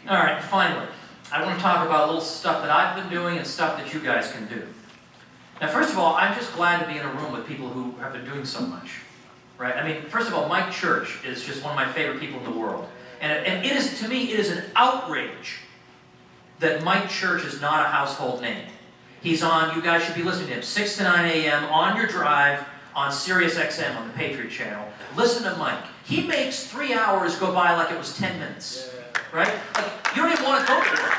All right, finally, I want to talk about a little stuff that I've been doing and stuff that you guys can do. Now, first of all, I'm just glad to be in a room with people who have been doing so much, right? I mean, first of all, Mike Church is just one of my favorite people in the world. And it is, to me, it is an outrage that Mike Church is not a household name. He's on, you guys should be listening to him, 6 to 9 a.m. on your drive on Sirius XM on the Patriot Channel. Listen to Mike. He makes 3 hours go by like it was 10 minutes. Right? Like, you don't even want to go to work.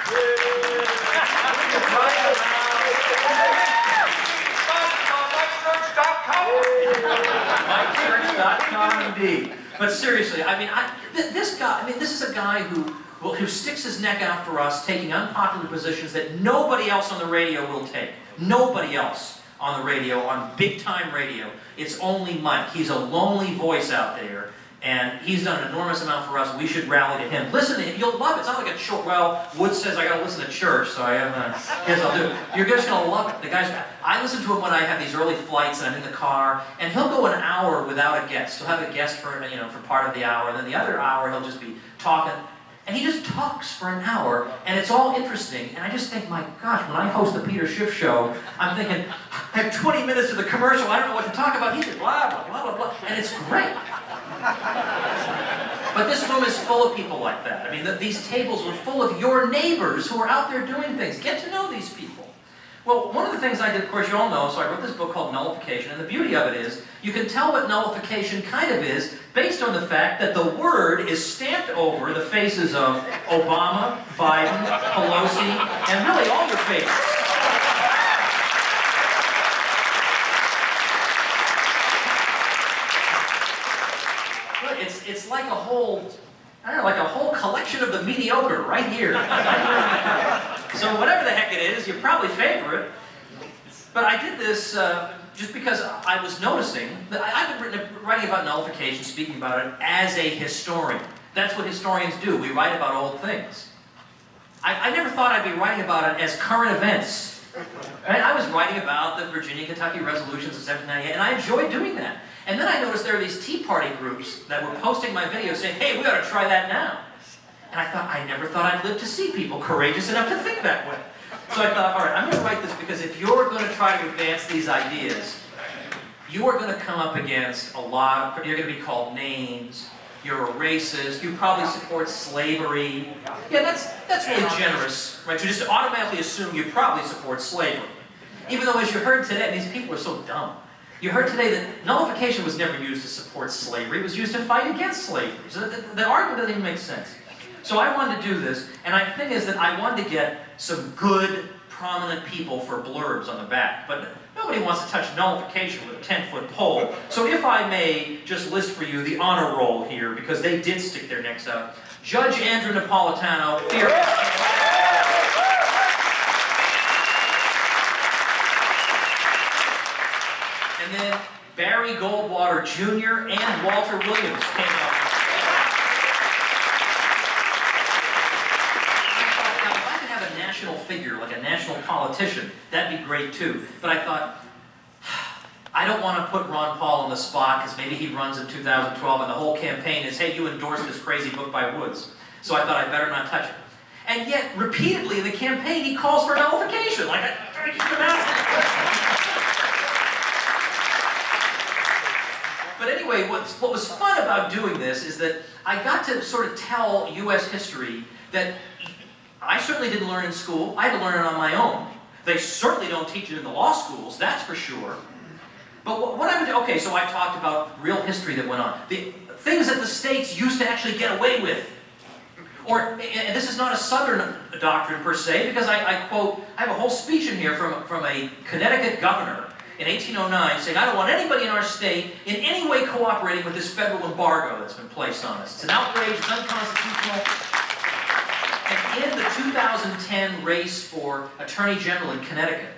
MikeChurch.com indeed. But seriously, I mean, this guy, this is a guy who sticks his neck out for us, taking unpopular positions that nobody else on the radio will take. Nobody else on the radio, on big-time radio. It's only Mike. He's a lonely voice out there. And he's done an enormous amount for us. We should rally to him. Listen to him. You'll love it. It's not like a short, well, Wood says I got to listen to church, so guess I'll do it. You're just going to love it. The guy's, I listen to him when I have these early flights and I'm in the car, and he'll go an hour without a guest. He'll have a guest for part of the hour, and then the other hour he'll just be talking. And he just talks for an hour, and it's all interesting. And I just think, my gosh, when I host the Peter Schiff show, I'm thinking, I have 20 minutes of the commercial, I don't know what to talk about. He said blah, blah, blah, blah, blah. And it's great. But this room is full of people like that. I mean, these tables were full of your neighbors who are out there doing things. Get to know these people. Well, one of the things I did, of course, you all know, so I wrote this book called Nullification, and the beauty of it is, you can tell what nullification kind of is based on the fact that the word is stamped over the faces of Obama, Biden, Pelosi, and really all your favorites. It's like a whole, I don't know, like a whole collection of the mediocre right here. So whatever the heck it is, you probably favor it. But I did this just because I was noticing that I've been writing about nullification, speaking about it as a historian. That's what historians do. We write about old things. I never thought I'd be writing about it as current events. Right? I was writing about the Virginia-Kentucky resolutions of 1798, and I enjoyed doing that. And then I noticed there were these Tea Party groups that were posting my videos saying, hey, we ought to try that now. And I thought, I never thought I'd live to see people courageous enough to think that way. So I thought, all right, I'm going to write this because if you're going to try to advance these ideas, you are going to come up against a lot of, you're going to be called names, you're a racist, you probably support slavery. Yeah, that's really generous, right? To just automatically assume you probably support slavery. Even though, as you heard today, these people are so dumb. You heard today that nullification was never used to support slavery. It was used to fight against slavery. So the argument doesn't even make sense. So I wanted to do this, and the thing is that I wanted to get some good, prominent people for blurbs on the back. But nobody wants to touch nullification with a 10-foot pole. So if I may just list for you the honor roll here, because they did stick their necks out. Judge Andrew Napolitano, and then Barry Goldwater Jr. and Walter Williams came out. Now, if I could have a national figure, like a national politician, that'd be great too. But I thought, I don't want to put Ron Paul on the spot because maybe he runs in 2012 and the whole campaign is, hey, you endorsed this crazy book by Woods. So I thought I'd better not touch it. And yet, repeatedly in the campaign, he calls for nullification. Like, But anyway, what was fun about doing this is that I got to sort of tell U.S. history that I certainly didn't learn in school. I had to learn it on my own. They certainly don't teach it in the law schools, that's for sure. But what I would do, okay, so I talked about real history that went on. The things that the states used to actually get away with. And this is not a Southern doctrine per se, because I quote, I have a whole speech in here from a Connecticut governor in 1809 saying, I don't want anybody in our state in any way cooperating with this federal embargo that's been placed on us. It's an outrage, it's unconstitutional. And in the 2010 race for Attorney General in Connecticut,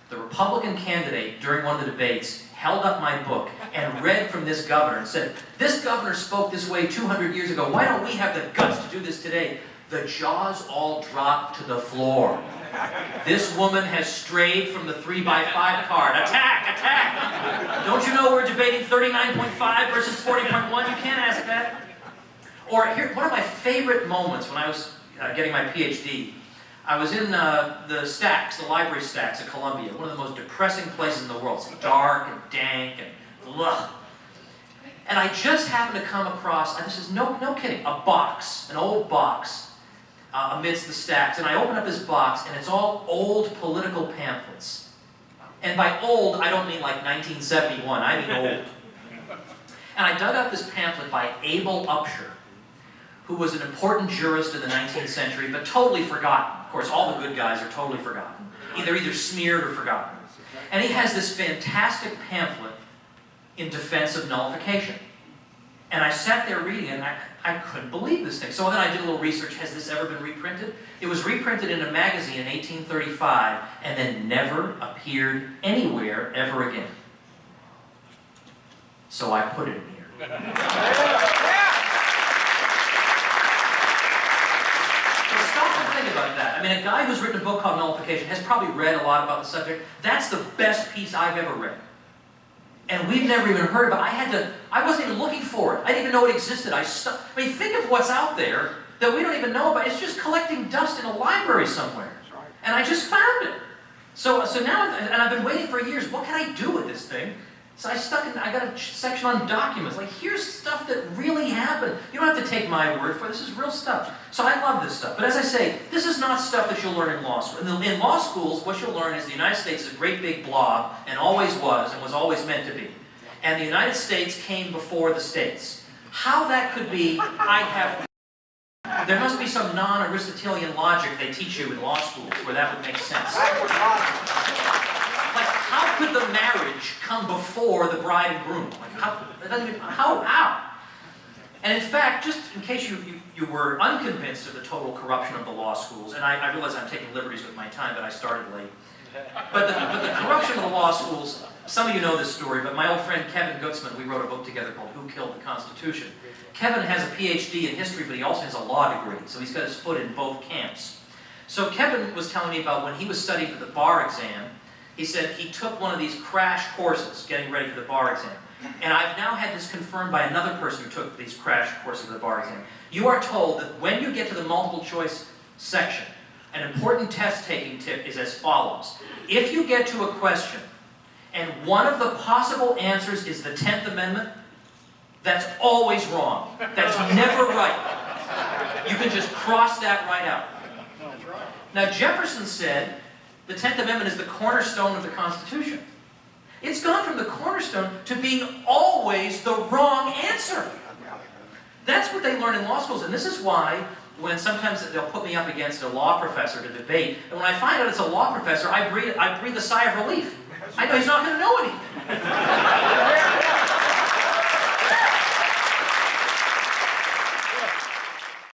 the Republican candidate during one of the debates held up my book and read from this governor and said, this governor spoke this way 200 years ago. Why don't we have the guts to do this today? The jaws all dropped to the floor. This woman has strayed from the 3x5 card. Attack! Attack! Don't you know we're debating 39.5 versus 40.1? You can't ask that. Or here, one of my favorite moments when I was getting my PhD, I was in the stacks, the library stacks at Columbia, one of the most depressing places in the world. It's dark and dank and ugh. And I just happened to come across, this is no kidding, a box, an old box amidst the stacks. And I opened up this box, and it's all old political pamphlets. And by old, I don't mean like 1971, I mean old. And I dug out this pamphlet by Abel Upshur, who was an important jurist in the 19th century, but totally forgotten. Of course, all the good guys are totally forgotten. Either smeared or forgotten. And he has this fantastic pamphlet in defense of nullification. And I sat there reading it, and I couldn't believe this thing. So then I did a little research. Has this ever been reprinted? It was reprinted in a magazine in 1835, and then never appeared anywhere ever again. So I put it in here. About that. I mean, a guy who's written a book called Nullification has probably read a lot about the subject. That's the best piece I've ever read. And we've never even heard about it. I wasn't even looking for it. I didn't even know it existed. I mean, think of what's out there that we don't even know about. It's just collecting dust in a library somewhere. And I just found it. So now, and I've been waiting for years, what can I do with this thing? So I got a section on documents. Like, here's stuff that really happened. You don't have to take my word for it. This is real stuff. So I love this stuff. But as I say, this is not stuff that you'll learn in law school. In law schools, what you'll learn is the United States is a great big blob, and always was always meant to be. And the United States came before the states. How that could be, there must be some non-Aristotelian logic they teach you in law schools where that would make sense. Like, how could the marriage come before the bride and groom? Like, how? And in fact, just in case you were unconvinced of the total corruption of the law schools, and I realize I'm taking liberties with my time, but I started late. But the corruption of the law schools, some of you know this story, but my old friend Kevin Gutzman, we wrote a book together called Who Killed the Constitution. Kevin has a PhD in history, but he also has a law degree, so he's got his foot in both camps. So Kevin was telling me about when he was studying for the bar exam. He said he took one of these crash courses getting ready for the bar exam. And I've now had this confirmed by another person who took these crash courses for the bar exam. You are told that when you get to the multiple choice section, an important test-taking tip is as follows. If you get to a question, and one of the possible answers is the 10th Amendment, that's always wrong. That's never right. You can just cross that right out. Now, Jefferson said the 10th Amendment is the cornerstone of the Constitution. It's gone from the cornerstone to being always the wrong answer. That's what they learn in law schools, and this is why when sometimes they'll put me up against a law professor to debate, and when I find out it's a law professor, I breathe a sigh of relief. I know he's not going to know anything.